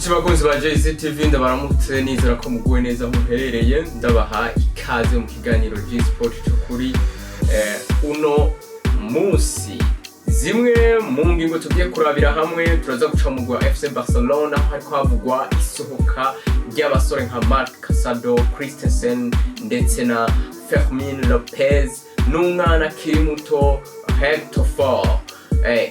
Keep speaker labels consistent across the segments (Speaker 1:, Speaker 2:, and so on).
Speaker 1: Nshuti bakunzi ba JCTV ndabaramutse nizera ko muguwe neza muherereye ndabaha ikaze mu kiganiro G-Sport cyo kuri uno munsi. Zimwe mu ngingo tugiye kurabira hamwe turaza guca mu gwa FC Barcelona hariko havugwa isohoka ry'abasore nka Marc Casado, Christensen ndetse na Fermin Lopez n'umwana kiri muto Hector Ford.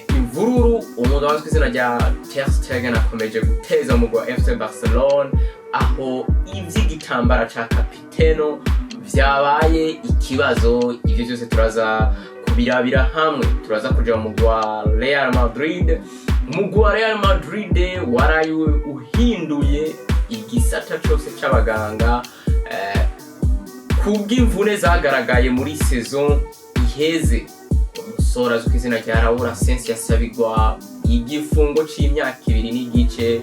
Speaker 1: Imvururu umugabo wazwi izina rya Ter Stegen akomeje guteza mu gwa FC Barcelona aho ivy'igitambara ca kapiteno vyabaye ikibazo. Ivyo byose turaza kubirabira hamwe. Turaza kuja mu gwa Real Madrid. Umugwi wa Real Madrid waraye uhinduye igisata cyose c'abaganga kubw'imvune zagaragaye muri saison iheze. Umusore azwi izina rya Raúl Asensio yasabigwa igifungo c'imyaka 2 n'igice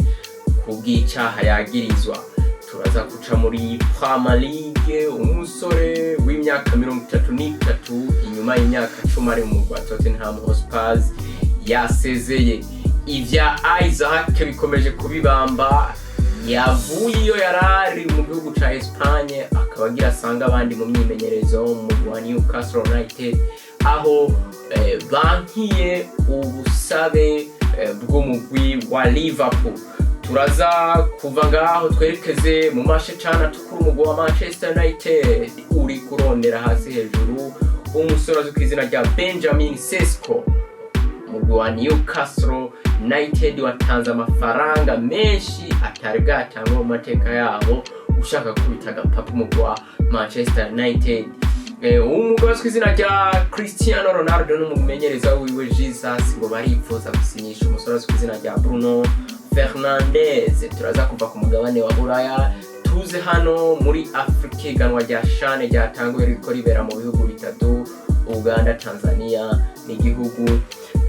Speaker 1: kubw'icaha yagirizwa. Turaza kuca muri Premier League. Umusore w'imyaka 33 inyuma y'imyaka 10 ari mu rwa Tottenham Hotspur yasezeye. Ivya Isaac bikomeje kubibamba, yavuye iyo yarari mu gihugu ca Espagne akaba agira asanga abandi mu myimenyerezo mu rwa Newcastle United aho bankiye ubusabe bw'umugwi wa Liverpool. Turaza kuva ngaho twerekeze mu mashe cana tukuru umugwi wa Manchester United uri kurondera hasi hejuru umusore azwi kw'izina rya Benjamin Sesko. Umugwi wa Newcastle United watanze amafaranga menshi atari bwatangwa mu mateka yabo ushaka kubita agapapa umugwi wa Manchester United. Umugwi azwi izina rya Cristiano Ronaldo n'umumenyereza wiwe Jesus ngo baripfuza gusinyisha umusore azwi izina rya Bruno Fernandes. Turaza kuva ku mugabane wa Buraya tuze hano muri Afrika. Iganwa rya CHAN ryatanguye riko ribera mu bihugu bitatu Uganda, Tanzania n'igihugu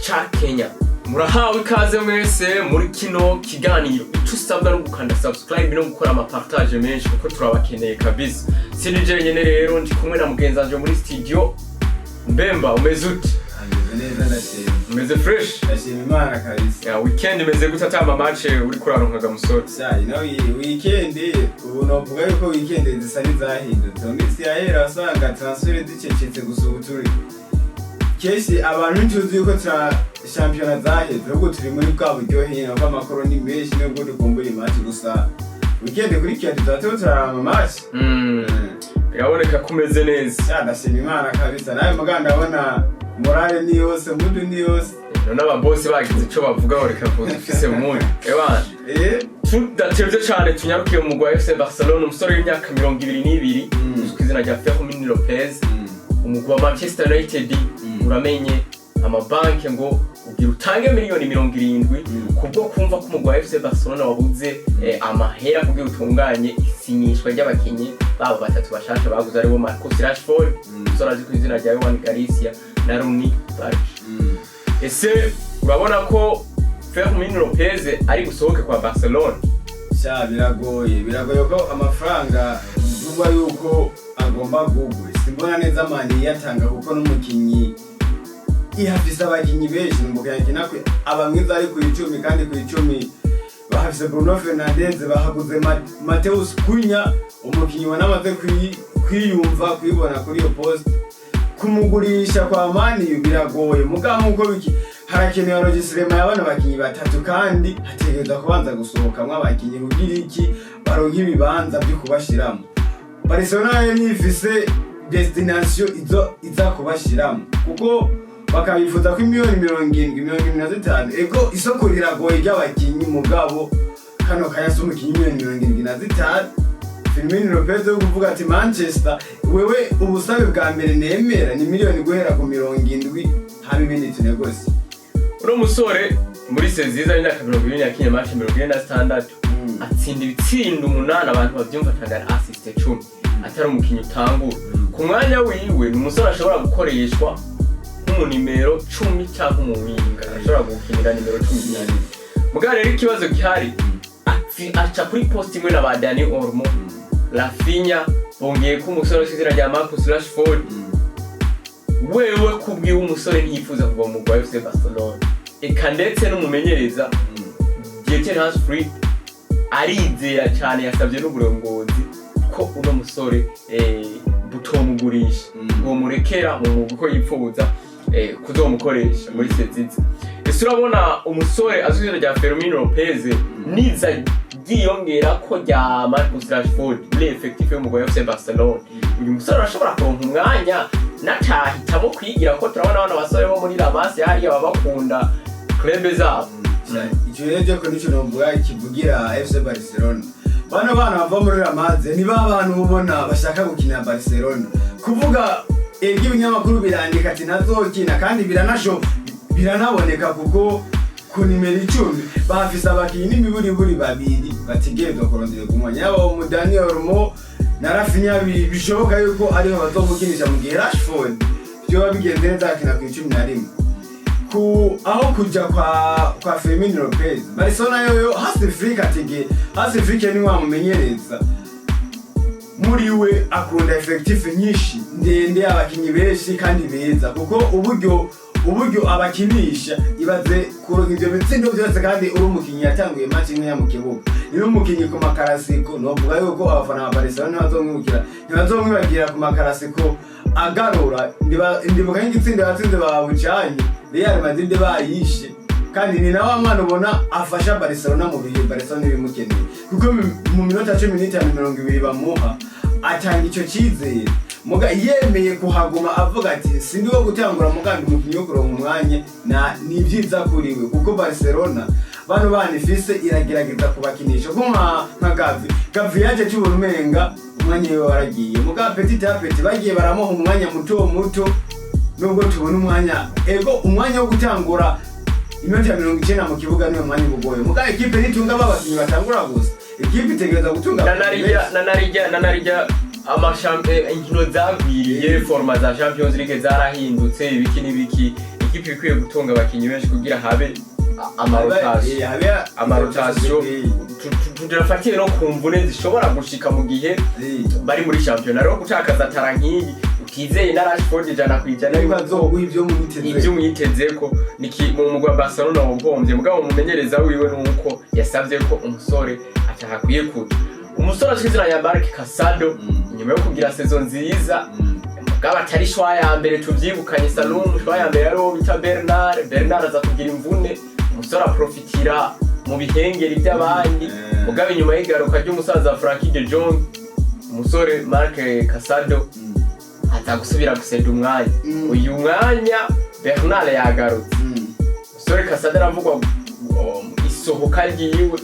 Speaker 1: ca Kenya. Murahawe ikaze mwese muri kino kiganiro. Ico usabwa no gukanda subscribe no gukora amapartage menshi kuko turabakeneye kabisa. Sinije nyene rero ndi kumwe na mugenzi wanje muri studio. Mbemba umeze ute?
Speaker 2: Neza ndashimye.
Speaker 1: Umeze fresh?
Speaker 2: Ndashimye Imana kabisa.
Speaker 1: Ya weekend imeze gute atama match uri kuraronkaga musore?
Speaker 2: Weekend ubu novuga yuko weekend zisa n'izahindutse. Ndetse yahera wasanga transfer zicecetse gusubuturi. Kesi abantu tuzi yuko championnat zaheze ubwo turi muri bwa buryohe no kamakoro ni menshi n'ubwo dukumbura match gusa weekend kuri kiyo tuzatora match.
Speaker 1: Biraboneka kumeze neza.
Speaker 2: Ndashimye Imana kabisa. Nawe muganda ndabona morale ni yose, mudu ni yose.
Speaker 1: N'aba boss bagize ico bavuga ngo reka dufise umuntu. Tudatevye cyane tunyarukiye mu mugwi wa FC Barcelona umusore w'imyaka 22 izina rya Fermin Lopez. Umugwi wa Manchester United uramenye amabanki ngo ugira utange miliyoni 70 kubwo kumva ko umugwi wa FC Barcelona wabuze amahera kugira utunganye isinyishwa ry'abakinyi babo batatu bashasha baguze aribo Marcus Rashford, umusore azwi kw'izina rya Juan Garcia na Rooney Barge. Ese urabona ko Fermin Lopez ari gusohoke kwa Barcelona?
Speaker 2: Biragoye ko amafaranga duba yuko agomba gugwe. Simbona neza mani yatanga kuko n'umukinyi ihafisa abakinyi benshi n'umuganga kwe abamwiza ari ku 10 kandi ku 10 bahafise Bruno Fernandes, bahaguze Mateus Cunha umukinyi wanamaze kwiyumva kwibona kuri iyo post. Kumugurisha kwa mani biragoye mugabo uko biki harakenewe registrement y'abana bakinyi batatu kandi hategereza kubanza gusohokamwe abakinyi kugira iki baronka ibibanza byo kubashiramo. Barcelona nifise destination iza kubashiramo kuko bakabifuza ko miliyoni 75 ego isoko riragoye ry'abakinyi mugabo kano kayasuma miliyoni 75. Fermin Lopez yo kuvuga ati Manchester wewe ubusabe bwa mbere nemera ni miliyoni guhera ku 70 habi bindi tunegosi.
Speaker 1: Uno musore muri seziza y'imyaka 20 yakinye match 26 atsinda ibitsindo 8 abantu bavyumva tangara assist 10 atari umukinyi utangura. Ku mwanya wiwe ni umusore ashobora gukoreshwa nk'umu nimero 10 cyangwa umuwinga ashobora gukinira nimero 12. Mugabo rero ikibazo gihari aca kuri post imwe na ba Dani Olmo, Rafinha bongeye ko umusore w'izina rya Marcus Rashford. Wewe kubwiwe umusore ntiyifuza kuva mu FC Barcelona. Eka ndetse n'umumenyereza Dieter Hansfried arizera cyane yasabye n'uburongozi ko uno musore butomugurisha uwo murekera mu mwuga uko yipfuza kuzomukoresha muri sezizi. Ese urabona umusore azwi rya Fermin Lopez niza giyongera ko rya Marcus Rashford muri effectif yo mu FC Barcelona, uyu musore arashobora kuronka umwanya natahitamo kwigira ko turabona abana basore bo muri La Masia hariya babakunda club zabo.
Speaker 2: Icyo rero ko nico nomvuga kivugira FC Barcelona. Bano bana bava muri La Masia ni babantu ubona bashaka gukina Barcelona. Kuvuga ibinyamakuru birandika ati ntazokina kandi biranaboneka kuko ku nimero 10 bafise abakinyi n'imiburiburi babiri bategerezwa kurondera kumwanya yabo mu Daniel Olmo na Rafinha bishoboka yuko ariho bazomukinisha mu gihe Rashford byo bigenze neza akina ku 11 ku aho kuja kwa Fermin Lopez. Barcelona yoyo Hasifrika ni wamumenyereza muri we akunda effective nyinshi ndende abakinyi benshi kandi beza kuko uburyo abakinisha ibaze kuronka ivyo bitsindo byose kandi uri umukinyi yatanguye match imwe ya mu kibuga ni umukinyi ku makarasiko novuga yuko abafana ba Barcelona ntibazomwibagira ku makarasiko agarura ndibuka nk'igitsinda yatsinze babucanye Real Madrid bayishe kandi ni nawe mwana ubona afasha Barcelona mu bihe Barcelona bimukeneye kuko mu minota 15-20 bamuha atanga icyo cyizere muga yemeye kuhaguma avuga ati sindi wo gutangura mugambi umukinyi wo kuronka umwanya ni byiza kuriwe kuko Barcelona bano bana ifise iragerageza kubakinisha nka Gavi yaje cy'uburumenga umwanya we waragiye muga petit à petit bagiye baramuha umwanya muto nubwo tubona umwanya wo gutangura iminota 90 mu kibuga niyo mwanya bugoye muga equipe nitunga babakinyi batangura gusa equipe itegereza gutunga
Speaker 1: nanarija inkino zagwiriye forma za Champions League zarahindutse ibiki equipe ikwiye gutunga abakinyi benshi kugira habe amarotation tudafatiye no kumvune zishobora gushika mu gihe bari muri championnat rero gucakaza tarankiyi utizeye na Rashford jana kwijana ibyo mwitezeko niki mu mugwa Barcelona womvye mugabo mumenyereza wiwe nuko yasavye ko umusore atahakwiye kuja umusore ashikizira ya Marc Casado nyuma yo kugira saison nziza mugabo atari shwa ya mbere tuvyibukanye Salum shwa ya mbere yaro bita Bernard aza kugira imvune umusore profitira mu bihengeri by'abandi mugabo inyuma y'igaruka ry'umusaza Frankie de Jong umusore Marc Casado atagusubira gusenda umwanya uyu mwanya Bernard yagarutse umusore Casado aravugwa isohoka ryiwe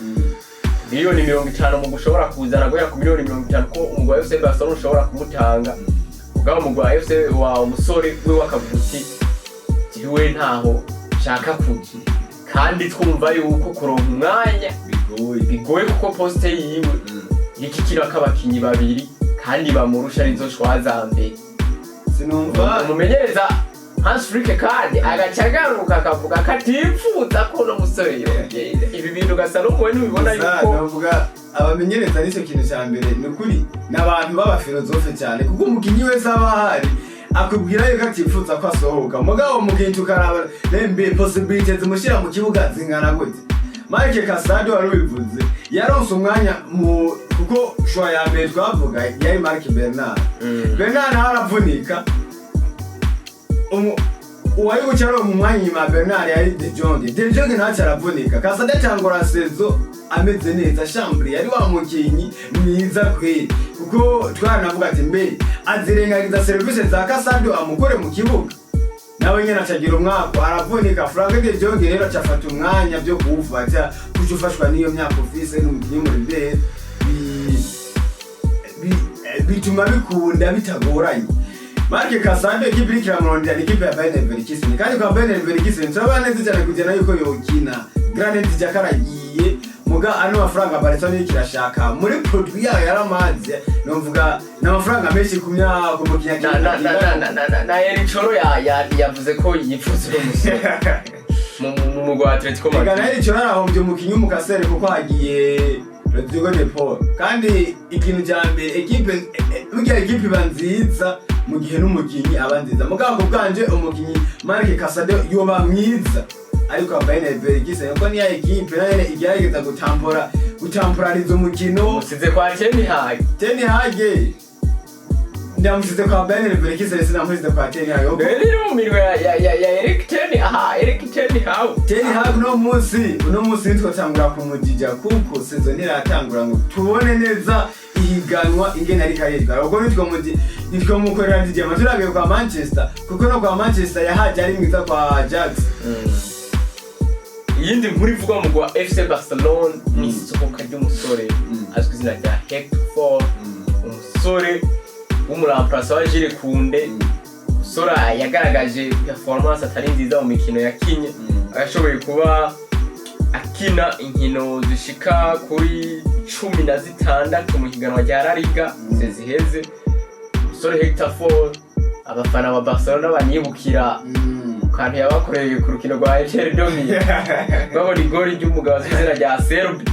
Speaker 1: miliyoni 50 mu gushobora kuzana guhera ku miliyoni 50 ko umugwa wa FC Barcelona ushobora kumutanga mugabo umugwa wa FC wa umusore we wakavuti jiwe ntaho shaka kuji kandi twumva yuko kuronka umwanya bigoye kuko poste yiwe yikikira kabakinyi babiri kandi bamurusha arizo shwaza mbere
Speaker 2: sinumva
Speaker 1: umumenyereza Hans Flick kandi agacagaruka akavuga katifuza ko no musore ibi bintu gasa no mwe nubibona yuko
Speaker 2: navuga abamenyereza nico kintu cya mbere nukuri nabantu baba filozofe cyane kuko umukinyi wese abahari akubwira yuko atifuza ko asohoka mugabo mukinyi tukaraba lembe possibilities mushira mu kibuga zingana gute Marc Casado warubivuze yaronse umwanya kuko shwa ya mbere twavuga yari Marc Bernard aravunika uwayi gucaro mu mwanya ma Bernard yari De Jong nacho aravunika Casado cyangora sezo ameze neza Chambri yari wa mukinyi mwiza kwe kuko twanavuga ati mbe azirengagiza service za Casado amukore mu kibuga nawe nyene acagira umwaka aravunika Frank De Jong rero cyafata umwanya byo kuwufata kujufashwa niyo myaka office n'umukinyi muri bere bituma bikunda bitagoranye Marc Casado equipe ikiramuronda equipe ya Bayern Leverkusen kandi kwa Bayern Leverkusen turabana neza cyane kugena yuko yokina Granit Xhaka aragiye muga ano mafaranga Barcelona ikirashaka muri produit yayo yaramaze novuga n'amafaranga menshi kumya ku mukinya
Speaker 1: na Erichoro yavuze ko yifuza umusore mu mugwa Atletico Madrid
Speaker 2: kana Erichoro arahombye umukinyi umukasere kuko hagiye Rodrigo de Paul kandi ikintu cyambe equipe banziza mu gihe n'umukinyi abanziza mugabo bwanje umukinyi Marc Casado yoba mwiza ariko Bayern Leverkusen yuko niya equipe nayo igerageza gutamporariza umukino.
Speaker 1: Musize kwa Ten Hag
Speaker 2: ndamusize kwa Bayern Leverkusen sinamusize kwa Ten Hag.
Speaker 1: Rero mirwa ya Erik Ten Hag.
Speaker 2: Ten Hag no munsi twatangura kumujija kuko season iratangura ngo tubone neza ihiganwa ingene ari karerwa. Ubwo nitwo mukorera DJ Maturabe kwa Manchester kuko no kwa Manchester yahaje ari mwiza kwa Ajax.
Speaker 1: Yindi nkuru ivugwa mu gwa FC Barcelona ni isohoka ry'umusore azwi izina rya Hector, umusore w'umuramplasa wa Jules Koundé. Sora yagaragaje performance atari nziza mu mikino yakinye, agashoboye kuba akina inkino zishika kuri 16 mu higanwa rya La Liga ziheze. Sora Hector abafana ba Barcelona banibukira kandi yabakoreye ku rukino rwa Inter Domi babona igori ry'umugabo zizina rya Serbi.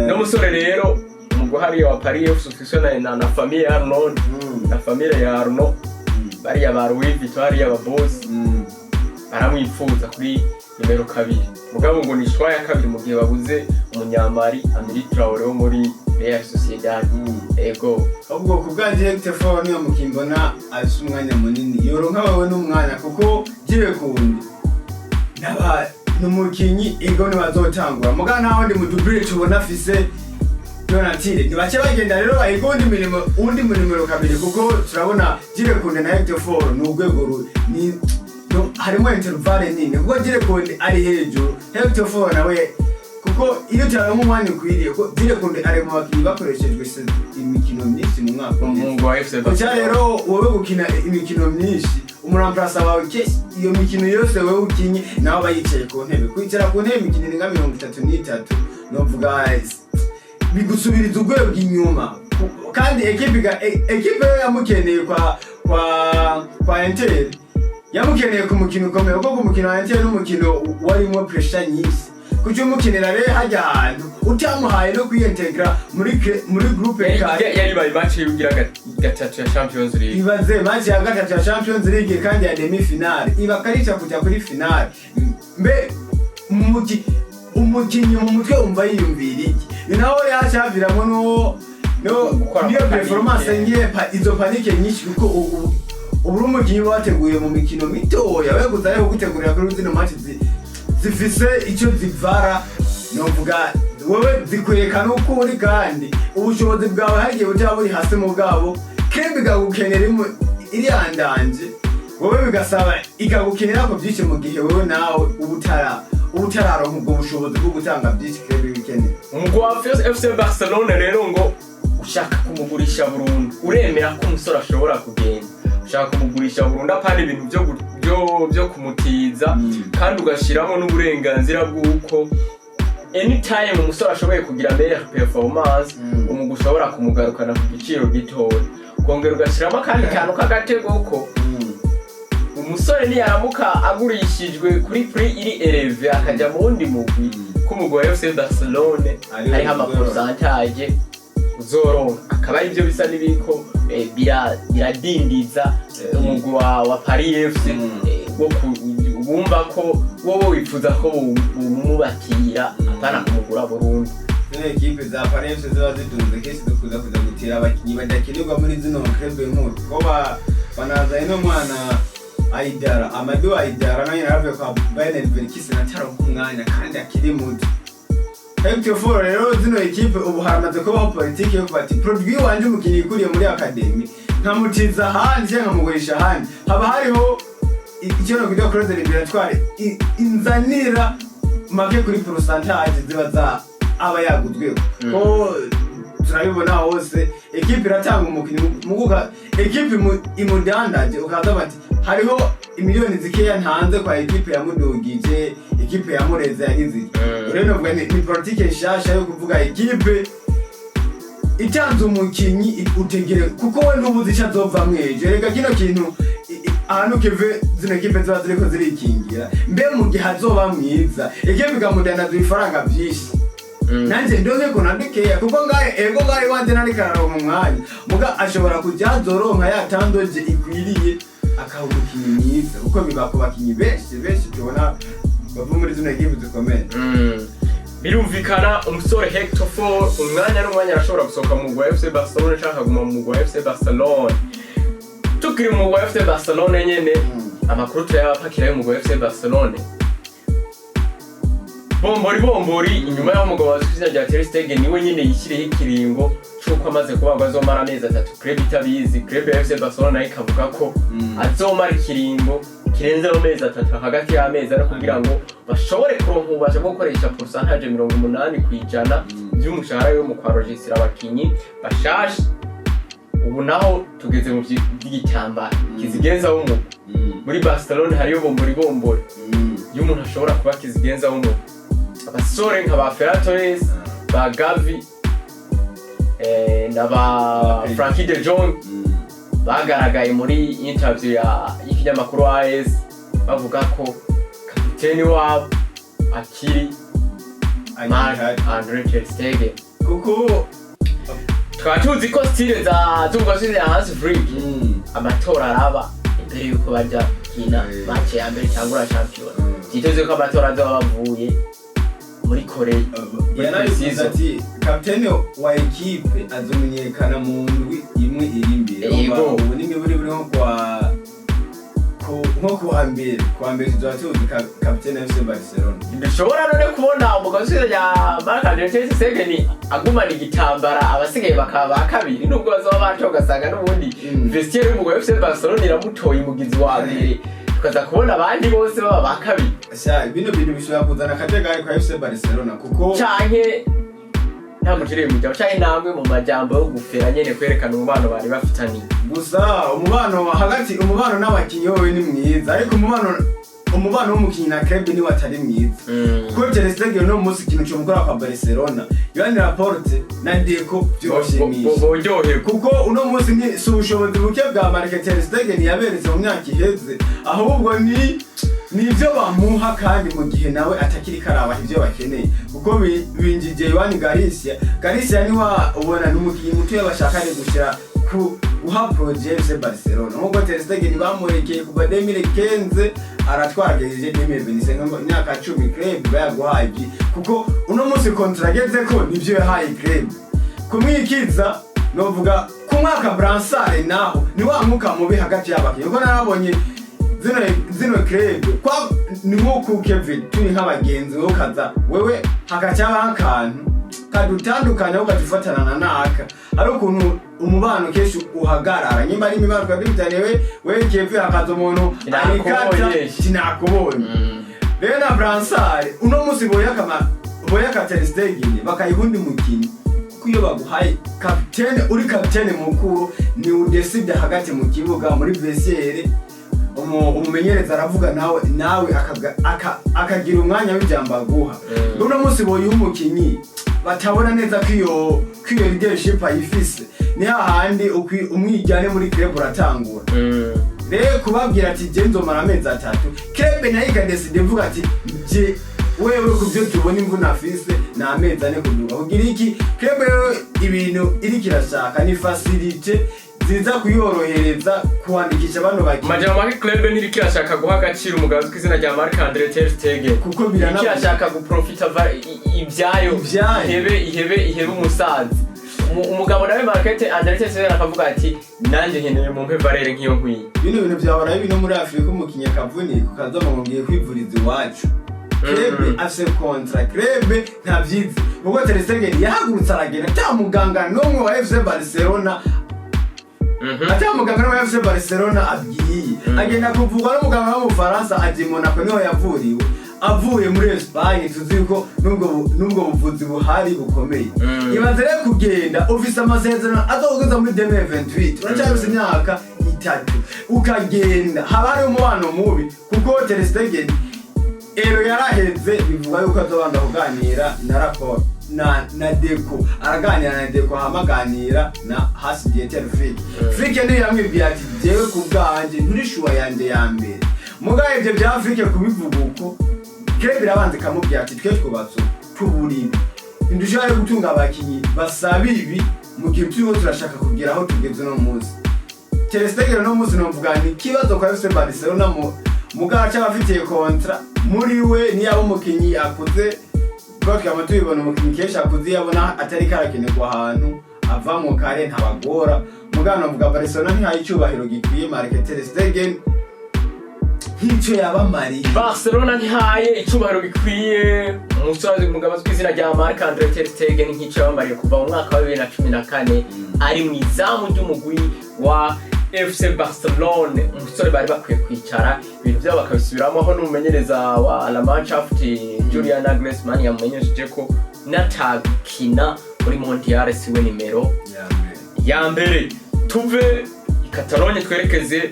Speaker 1: No musore rero umugwa hariya wa Paris FC na famille Arnold na famille ya Arnaud bari aba Louis Vuitton aba boss baramwifuza kuri nimero 2. Mugabo ngo ni shwa ya 2 mu gihe babuze umunyamari Amiri Traoré wo muri Real Sociedad. Ego
Speaker 2: ubwo kubwanje Hector niyo mukimbona asi umwanya munini yoronka wewe n'umwanya kuko Jules Koundé naba numukinyi ego ni bazotangura muga naho ndi mu double tubona afise Donatille nibace bagenda rero bayigondi mirimo undi mu nimero 2 kuko turabona Jules Koundé na Hector n'ugwego ni harimo intervale nini kuko Jules Koundé ari hejuru Hector nawe kuko iyo cyane mu mwanya ukwiriye ko Jules Koundé ari mu bakinyi bakoreshejwe imikino myinshi mu mwaka
Speaker 1: umwe wa FC Barcelona.
Speaker 2: Rero wowe gukina imikino myinshi umuramplasa wawe iyo mikino yose wowe ukinye naho bayicaye ku ntebe kwicara ku ntebe imikino ninga 33 novuga bigusubiriza urwego inyuma kandi equipe yamukeneye kwa Inter yamukeneye ku mukino ukomeye kuko ku mukino wa Inter n'umukino warimo pressure nyinshi kuko umukinira rero hajya ahantu utamuhaye no kwintegra muri groupe
Speaker 1: yari bari match yugira gatatu ya Champions League.
Speaker 2: Ibaze match ya gatatu ya Champions League kandi ya demi finale ibakarisha kujya kuri finale. Mbe umukinyi mu mutwe umva yiyumvira iki naho yacaviramo niyo performance ngiye izo panique nyinshi kuko ubu umukinyi wateguye mu mikino mitoya we guzaye gutegurira kuri zino match zifise icyo zivara novuga wowe zikwerekana uko uri kandi ubushobozi bwawe hagiye bujya buri hasi mu bwabo kembe gagukenera iri andanje wowe bigasaba ikagukenera ko byinshi mu gihe wowe nawe ubutararonka ubwo bushobozi bwo gutanga byinshi kembe bikenera.
Speaker 1: Umugwa FC Barcelona rero ngo ushaka kumugurisha burundu uremera ko umusore ashobora kugenda ushaka kumugurisha burundu apana ibintu byo kumutiza kandi ugashiramo n'uburenganzira bw'uko anytime umusore ashoboye kugira meilleure performance umugu ushobora kumugarukana ku giciro gitoya kongera ugashiramo kandi kantu k'agatego ko umusore niyaramuka agurishijwe kuri prix iri eleve akajya mu wundi mugwi k'umugwi wa FC Barcelona hariho amaporcentage uzoronka akaba ari byo bisa n'ibiko biradindiza umugwi wa Paris FC bumva ko wowe wifuza ko bumubakira apana kumugura burundu.
Speaker 2: Equipe za Paris FC ziba zitunze kesi dukuza gutira abakinyi badakinirwa muri zino club nkuru ko banaza ino mwana Aidara Amadou Aidara nayo yaravuye kwa Bayern Leverkusen ataro kumwanya kandi akiri muto. Hector rero zino equipe ubu haramaze kubaho politiki yo kubati produit wanje umukinyi ikuriye muri academy nkamutiza hanze nkamugurisha hanze haba hariho icyo no kujya cross liberatoire inzanira make kuri pourcentage ziba za aba yagudweho ko turabibona hose equipe iratanga umukinyi muguka equipe imudandaje ukaza bati hariho imiliyoni zikeya ntanze kwa equipe yamudugije equipe yamureza yagize rero novuga ni politique nshasha yo kuvuga equipe itanze umukinyi utegere kuko we n'ubuzi cyazova mweje rega kino kintu ahantu keve zino equipe ziba ziriko zirikingira mbe mu gihe azoba mwiza equipe ikamudanaza ifaranga byinshi nanje ndonke ko nandikeya kuko ngaye wanje nari kararonka umwanya muga ashobora kujya zoronka yatandoje ikwiriye akawumukinyi mwiza uko biba ku bakinyi benshi tubona bava muri zino ekipe zikomeye.
Speaker 1: Birumvikana umusore Hector Ford umwanya n'umwanya arashobora gusohoka mu mugwa FC Barcelona cyangwa kuguma mu mugwa FC Barcelona. Tukiri mu mugwa FC Barcelona nyene amakuru tuyabapakira yo mu mugwa FC Barcelona. Bombori inyuma y'aho umugabo wazizina rya Ter Stegen niwe nyene yishiriye ikiringo cyuko amaze kubagwa azomara amezi 3 club itabizi club ya FC Barcelona ikavuga ko azomara ikiringo kirenze amezi 3 hagati y'amezi ari kugira ngo bashobore kuronka ubasha bwo gukoresha pourcentage 80% y'umushahara yo mu kwarojisira abakinyi bashasha. Ubu naho tugeze mu by'igitamba kizigenza wo muri Barcelona hariyo bombori y'umuntu ashobora kuba kizigenza wo abasore nka ba Ferran Torres, ba Gavi, na ba Frankie de Jong bagaragaye muri interview y'ikinyamakuru AS bavuga ko kapiteni wabo akiri Marc-Andre Ter Stegen.
Speaker 2: Kuko
Speaker 1: twatuzi ko style ya Hans Flick amatora araba imbere yuko baja kina match ya mbere cyangwa champion. Kiteze ko amatora azoba bavuye muri Korea.
Speaker 2: Yanabivuze ati kapiteni wa ekipe azomenyekana mu ndwi imwe iri imbere. Ubu nimwe buri nko kuwa mbere tuzatuzi kapiteni FC Barcelona.
Speaker 1: Dushobora none kubona umugozi ya Marc-Andre Ter Stegen agumana igitambara abasigaye bakaba kabiri nubwo bazoba baco gasanga n'ubundi vestiaire y'umugabo FC Barcelona iramutoye umugizi wa mbere tukaza kubona abandi bose baba bakabiri.
Speaker 2: Sha bino bintu bishobora kuzana akajagari kwa FC Barcelona kuko
Speaker 1: canke ntabwo kiri mu cyaho cyane namwe mu majambo yo gufera nyene kwerekana umubano bari bafitani.
Speaker 2: Gusa umubano hagati umubano n'abakinyi wowe ni mwiza ariko umubano w'umukinyi na club ni watari mwiza. Kuko Ter Stegen no musi kintu cyo gukora kwa Barcelona Yohani Laporte na Deco byoshimisha kuko uno musi ni subushobozi buke bwa Marc Ter Stegen yaberetse mu myaka iheze ahubwo ni ibyo bamuha kandi mu gihe nawe atakiri karaba ibyo bakeneye kuko binjije Yohani Garcia ni wa ubona n'umukinyi muto yabashakanye gushira ku uha project Barcelona nubwo Ter Stegen bamurekeye kuva 2015 aratwagejeje 2025 imyaka 10 club bayaguhaye kuko uno musi contract ageze ko nivyo yahaye club kumwikiza novuga ku mwaka Bransard naho ni wa muka mubi hagati y'abakinyi kuko narabonye zino club kwa ni nko Kevin tuni nk'abagenzi wo kaza wewe hakacyaba akantu kadutandukanya ukatufatana na naka ari ukuntu umubano kesho uhagarara nyimba ari imibano twabitane we Kevin hakaza umuntu arikata sinakubonye rero na Bransard uno musi boya Ter Stegen bakayihundi mukini kuyo baguhaye kapitene uri kapitene mukuru ni udeside hagati mu kibuga muri vestiaire umumenyereza aravuga nawe akagira umwanya w'ijambo aguha. Uno musi boye umukinyi batabona neza ko iyo leadership ayifise ni hahandi umwijyane muri club uratangura. Rero kubabwira ati je nzomara amezi 3 club nayo ikadeside mvuga ati je wewe kubyo tubona imvuna afise na amezi 4 kuduga kugira iki club ibintu iri kirashaka ni facility ziza kuyorohereza kuandikisha bano baki majama make club ntirikirashaka guha agaciro umugabo kw'izina rya Marc-Andre Ter Stegen kuko birashaka guprofita ibyayo ihebe umusazi umugabo nawe Marc-Andre Ter Stegen akavuga ati nanje nkeneye mu mpe Valere nk'iyo nkwiye. Bino bintu byabara bino muri Afrika umukinya kavuni kukazama ngiye kwivuriza iwacu club afse contract club ntavyizi ubwo Ter Stegen yahagurutse aragenda ta muganga nomwe wa FC Barcelona ati muganga wa FC Barcelona abwiye agenda kuvugwa n'umuganga wa Faransa aje Monaco niho yavuriwe avuye muri Espagne tuziko nubwo buvuzi buhari bukomeye ibaze rero kugenda office amasezerano azogeza muri 2028 uracyabise imyaka 3 ukagenda habari umubano mubi kuko Ter Stegen yaraheze bivuga yuko azobanda kuganira na rapport na Deco araganira na Deco hamaganira na Hasi Dieter Flick ni yamwibwiye ati jewe kubwanje nturishuwa yanje ya mbere mugaye ibyo bya Flick kubivuga uko kire birabanze kamubwiye ati twe twubatse tuburi indushaye gutunga abakinyi basabibi mu gihe turashaka kugira aho tugeze no munsi. Ter Stegen no munsi no mvuga ni kibazo kwa FC Barcelona mugaca bafitiye kontra muri we niyaba umukinyi akuze bwo twama tubibona umukinyi kenshi akuze yabona atari karakenerwa ahantu ava mu kare ntabagora mugano mvuga Barcelona ntihaye icyubahiro gikwiye Marc ter Stegen nk'icyo yabamariye.
Speaker 1: Barcelona ntihaye icyubahiro gikwiye umusore mugabo tw'izina rya Marc ter Stegen nk'icyo yabamariye kuva mu mwaka wa 2014 ari mu izamu ry'umugwi wa FC Barcelona. Umusore bari bakwiye kwicara ibintu byabo bakabisubiramo aho n'umumenyereza wa La Mannschaft Julian Nagelsmann yamumenyesheje ko natagukina muri Mondial siwe nimero ya mbere. Tuve i Catalogne twerekeze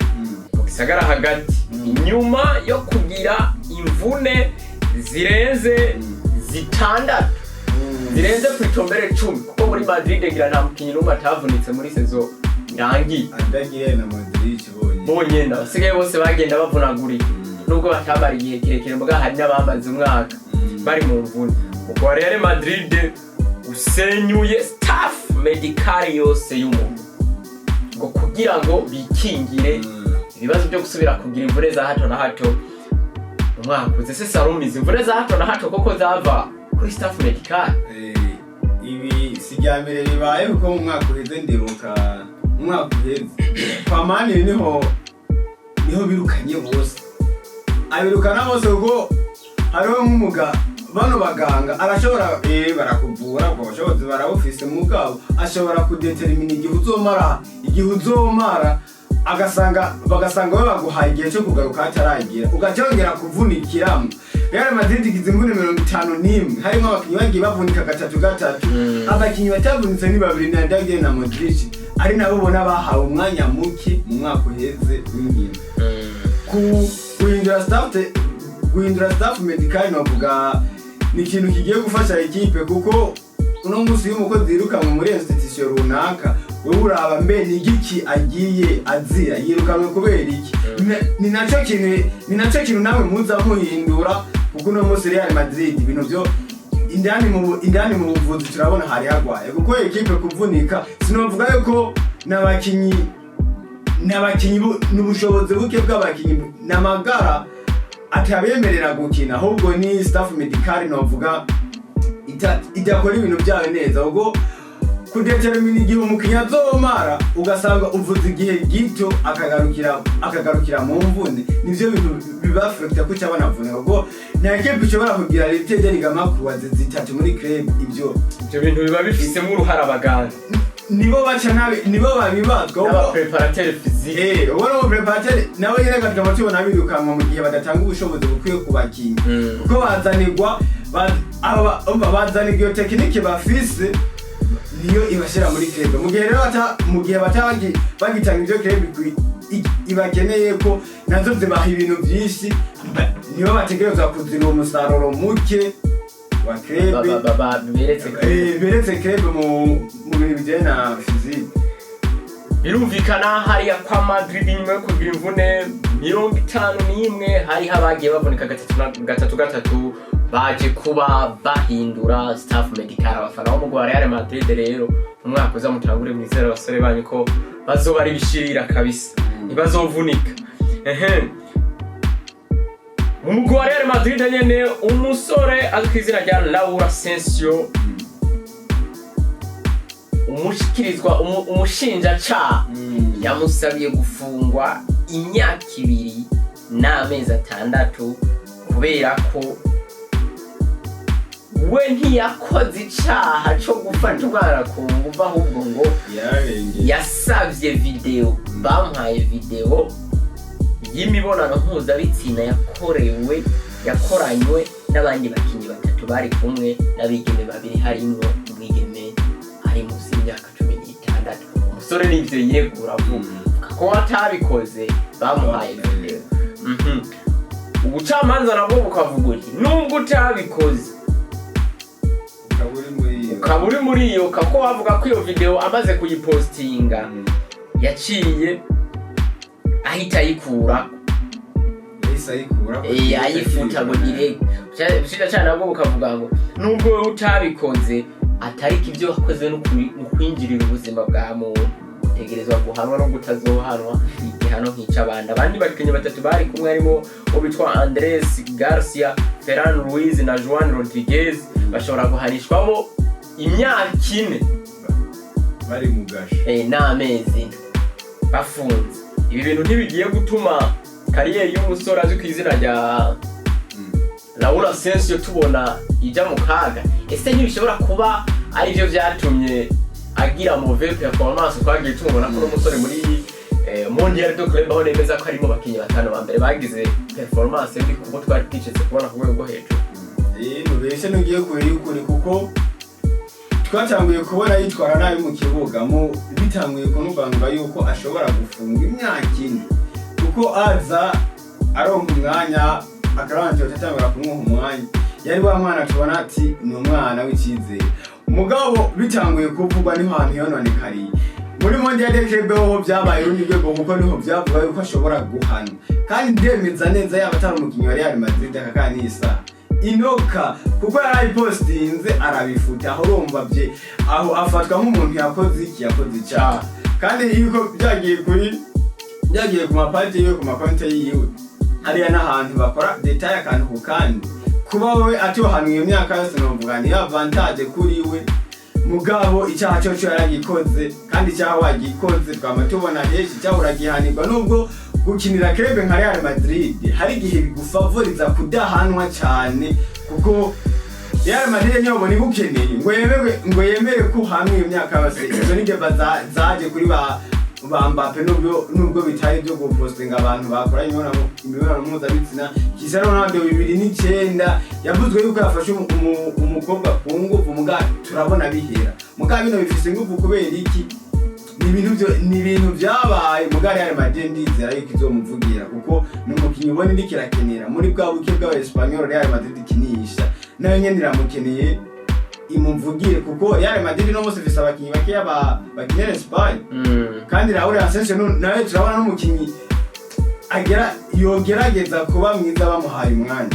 Speaker 1: mu gisagara hagati inyuma yo kugira imvune zirenze zitandatu zirenze ku itombere 10 kuko muri Madrid ngira nta mukinyi n'umwe atavunitse muri saison irangiye
Speaker 2: atagiye na Madrid
Speaker 1: bonye basigaye bose bagenda bavunagurika nubwo batabara igihe kirekire mbuga hari n'abamaze umwaka bari mu mvune. Ubwo Real Madrid usenyuye staff medical yose y'umuntu ngo kugira ngo bikingire ibibazo byo gusubira kugira imvune za hato na hato. Umwaka uze se sarumize imvune za hato na hato koko zava kuri staff medical.
Speaker 2: Ibi sijyambere bibaye kuko mu mwaka uheze ndibuka umwaka uheze kwa Mani niho birukanye bose abirukana bose ubwo hariho nk'umuga bano baganga arashobora barakuvura ubwo bashobozi barawufise mugabo ashobora kudetermina igihe uzomara bagasanga we baguhaye igihe cyo kugaruka ataragira ugacyongera kuvunikiramo. Real Madrid igize imvune 51 harimo abakinyi bagiye bavunika gatatu abakinyi batavunitse ni babiri na Dagger na Modric ari nabo bona bahawe umwanya muke mu mwaka uheze w'ingino guhindura staff medical novuga ni ikintu kigiye gufasha equipe kuko uno munsi y'umukozi yirukanwe muri institution runaka we uraba mbe ni igiki agiye azira yirukanwe kubera iki ni naco kintu nawe muza muhindura kuko uno munsi Real Madrid ibintu byo indani mu buvuzi turabona hari hagwaye kuko equipe kuvunika sinovuga yuko n'abakinyi n'ubushobozi buke bw'abakinyi n'amagara atabemerera gukina ahubwo ni staff medical novuga idakora ibintu byawe neza ubwo kudetermina igihe umukinnyi azomara ugasanga uvuze igihe gito akagarukira mu mvune nivyo bintu bibafekta ko cyabana mvune ubwo na equipe ishobora kugira litede ligamakuru zitatu muri club ibyo
Speaker 1: bintu biba bifisemo uruhara abaganga
Speaker 2: nibo baca nabe nibo babibazwa
Speaker 1: aba preparateur physique
Speaker 2: ubona mu preparateur nawe yene gatuma tubona birukanwa mu gihe badatanga ubushobozi bukwiye kubakinyi kuko bazanirwa bazanirwa technique bafise niyo ibashira muri club mu gihe bagitanga ibyo club ibakeneye ko nazo zibaha ibintu byinshi niyo bategereza kuzira umusaruro muke wa club beretse club mu bintu bijyanye na physique.
Speaker 1: Birumvikana hariya kwa Madrid nyuma yo kugira imvune 51 hari habagiye bavunika gatatu baje kuba bahindura staff medical abafana bo mu Real Madrid rero umwaka uza mutangure mwizera abasore banyu ko bazoba ari bishirira kabisa ntibazovunika. Mu Real Madrid nyene umusore azwizina rya Laura Asensio umushikirizwa umushinja cha yamusabiye gufungwa imyaka 2 n'amezi 6 kubera ko we ntiyakoze icaha cyo gufata umwana ku nguvu ahubwo ngo yasavye video bamuhaye video y'imibonano mpuzabitsina yakoranywe n'abandi bakinyi 3 bari kumwe n'abigeme 2 harimo umwigeme ari munsi y'imyaka 16. Umusore n'ivyo yegura vuga ko atabikoze bamuhaye video. Ubucamanza nabwo bukavuga uti nubwo utabikoze ukaburi muri iyo kako bavuga ko iyo video amaze kuyipostinga yaciye ahita yikura ayifuta ngo direct ushira cyane nabwo bukavuga ngo nubwo utabikoze atari kivyo wakoze no kwinjirira ubuzima bwa muntu ategerezwa guhanwa no gutazohanwa igihano nk'icabandi. Abandi bakinnyi batatu bari kumwe harimo uwo bitwa Andres Garcia, Ferran Ruiz na Juan Rodriguez bashobora guhanishwamo imyaka 4
Speaker 2: bari mu gasho
Speaker 1: n'amezi bafunze. Ibi bintu ntibigiye gutuma kariyeri y'umusore azwi ku izina rya Raul Asensio tubona ijya mu kaga. Ese ntibishobora kuba ari byo byatumye agira mauvaise performance twagiye tumubona ko umusore muri Mondial de Club aho nemeza ko harimo bakinnyi batanu ba mbere bagize performance mbi kuko twari twicetse kubona ku rwego hejuru.
Speaker 2: Nubeshe nugiye kuri ukuri kuko twatanguye kubona yitwara nabi mu kibuga mu bitanguye kunubanga yuko ashobora gufunga imyaka 4 kuko aza aronka umwanya akaranje tatangura kumuha umwanya yari wa mwana tubona ati ni umwana w'ikizere. Umugabo bitanguye kuvugwa ni hantu yononekariye muri Mondial de Club ho byabaye urundi rwego kuko niho byavuga yuko ashobora guhana kandi ndemeza neza yaba atari umukinnyi wa Real Madrid akakanisa inoka kuko yarayipostinze arabifuta aho urumva bye aho afatwa nk'umuntu yakoze icyaha kandi yuko byagiye ku mapage yo ku makonte yiwe hariya n'ahantu bakora detail akantu ku kandi kuba we atohanuye iyo myaka yose novuga ni avantage kuri we mugabo icyaha cyo yaragikoze kandi icyaha wagikoze twama tubona henshi cyaha uragihanirwa nubwo gukinira club nka Real Madrid hari gihe bigufavoriza kudahanwa cyane kuko Real Madrid nyo boni bukeneye ngo yemere ko hamwe iyo myaka yose izo nige bazaje kuri ba Mbappe nubwo bitari byo gupostinga abantu bakora imibonano mpuzabitsina. Cristiano Ronaldo 2009 yavuzwe yuko yafashe umukobwa ku ngufu muga turabona bihera muga bino bifise ingufu kubera iki ni ibintu byabaye muga Real Madrid ndizera yuko izomuvugira kuko n'umukinnyi ubona ndikirakenera muri bwa buke bwa Espanyol Real Madrid ikinisha nayo nyene iramukeneye imuvugire kuko Real Madrid no mose visa abakinnyi bakeya bakinira Espagne kandi Raul Asensio nawe turabona n'umukinnyi yogerageza kuba mwiza bamuhaye umwanya.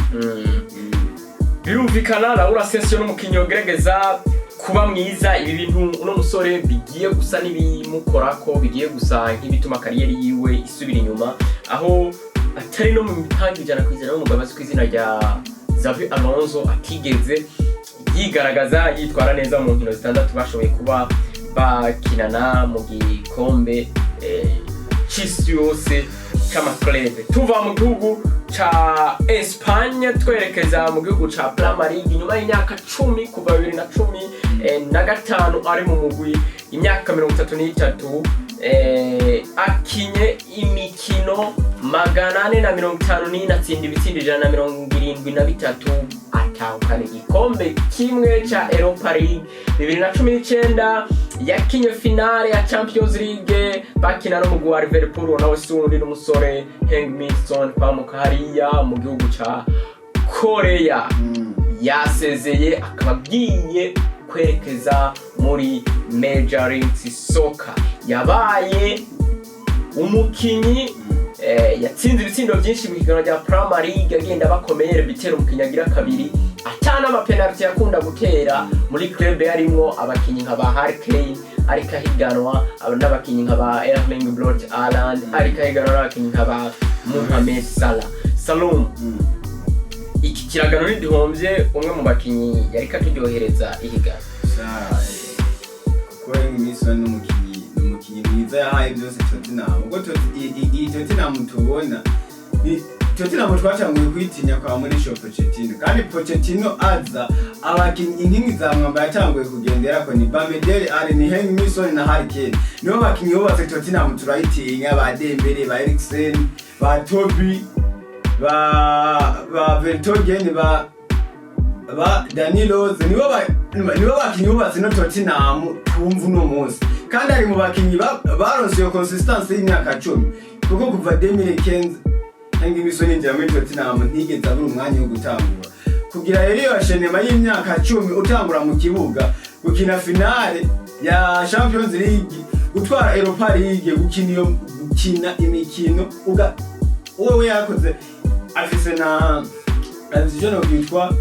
Speaker 1: Birumvikana Raul Asensio n'umukinnyi yogerageza kuba mwiza. Ibi bintu uno musore bigiye gusa n'ibimukorako bigiye gusa nk'ibituma kariyeri yiwe isubira inyuma aho atari no mu mitangi ijana kwizera n'umugabo azwi ku izina rya Xavi Alonso atigeze yigaragaza yitwara neza mu nkino zitandatu bashoboye kuba bakinana mu gikombe c'isi yose c'amaklebe. Tuva mu gihugu ca Espagne twerekeza mu gihugu ca Premier League nyuma y'imyaka 10 kuva 2015 ari mu mugwi imyaka 33 akinye imikino 454 atsinda ibitsindo 173 atahukana igikombe kimwe ca Europa League. 2019 yakinye finale ya Champions League bakina no mu Liverpool nawe sundi n'umusore Heung-min Son pamukariya mu gihugu ca Korea yasezeye akabagiye kwerekeza muri Major League Soccer. Yabaye umukinyi yatsinze ibitsindo byinshi mu higanwa rya Premier League agenda bakomeye bitera umukinyi agira kabiri atana amapenalty yakunda gutera muri club yarimo abakinyi nka ba Harry Kane ariko higanwa n'abakinyi nka ba Erling Braut Haaland ariko higanwa n'abakinyi nka ba Mohamed Salah. Salum iki kiragano n'indihomvye umwe mu bakinyi yari katuryohereza ihiganwa
Speaker 2: ko Heung-min n'umukinyi mwiza yahaye byose Tottenham ubwo Tottenham tubona Tottenham twatanguye kwitinya kwa Mauricio Pochettino kandi Pochettino aza abakinyi inkingi za mwamba yatanguye kugendera ko ni Bamedeli ari ni Heung-min na Harry Kane nibo bakinyi bose Tottenham turayitinya ba Dembele ba Eriksen ba Toby ba Vertonghen ba Danilo nibo bakinyi bose no Tottenham twumva no munsi kandi ari mu bakinyi baronse yo consistency y'imyaka 10 kuko kuva 2015 Heung-min njya muri Tottenham ntigeze abura umwanya wo gutangura kugira rero iyo shenema y'imyaka 10 utangura mu kibuga gukina finale ya Champions League gutwara Europa League gukina imikino wewe yakoze afise na vision yitwa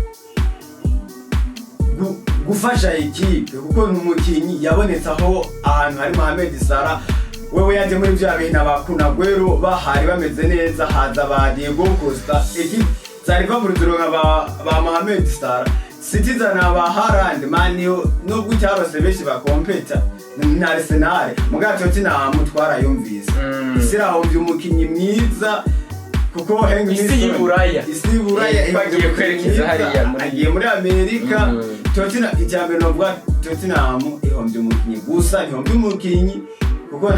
Speaker 2: gufasha equipe kuko n'umukinyi yabonetse aho ahantu hari Mohamed Salah wewe yaje muri bya bintu abakuna gwero bahari bameze neza haza ba Diego Costa ekipe za Liverpool turonka ba Mohamed Salah Citizen aba Haaland Manio nubwo cyarose benshi bakompeta na Arsenal mugato Tottenham mutwara yumvise isiraho by'umukinyi mwiza kuko hengi
Speaker 1: isi buraya bagiye kwerekeza hariya
Speaker 2: agiye muri Amerika Tottenham icyambere no bwa Tottenham ihombye umukinyi gusa ihombye umukinyi kuko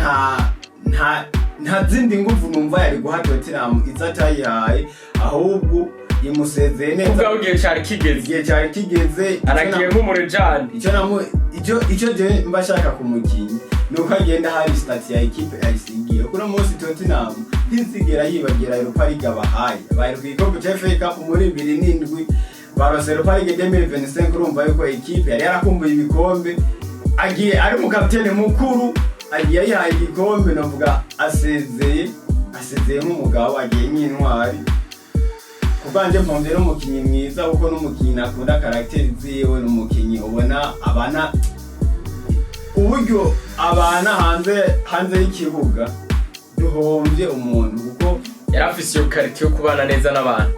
Speaker 2: nta zindi nguvu numva yari guha Tottenham izatayihaye ahubwo imusezeye neza
Speaker 1: ubwo ugiye cyari kigeze aragiye nk'umurejani
Speaker 2: icyo je mbashaka kumukinyi nuko agenda hari stats ya equipe ayisigiye kuno munsi Tottenham ntisigera yibagira Europa League abahaye bari kwikombe cya FA Cup muri 2007 barose Europa League 2025 urumva yuko equipe yari yarakumbuye ibikombe agiye ari mu kapitene mukuru agiye yahaye igikombe novuga asezeye nk'umugabo agiye nk'intwari kubanje mpombe n'umukinyi mwiza kuko n'umukinyi akunda karakteri ziwe n'umukinyi ubona abana uburyo abana hanze y'ikibuga duhombye umuntu kuko
Speaker 1: yarafise iyo karite yo kubana neza n'abantu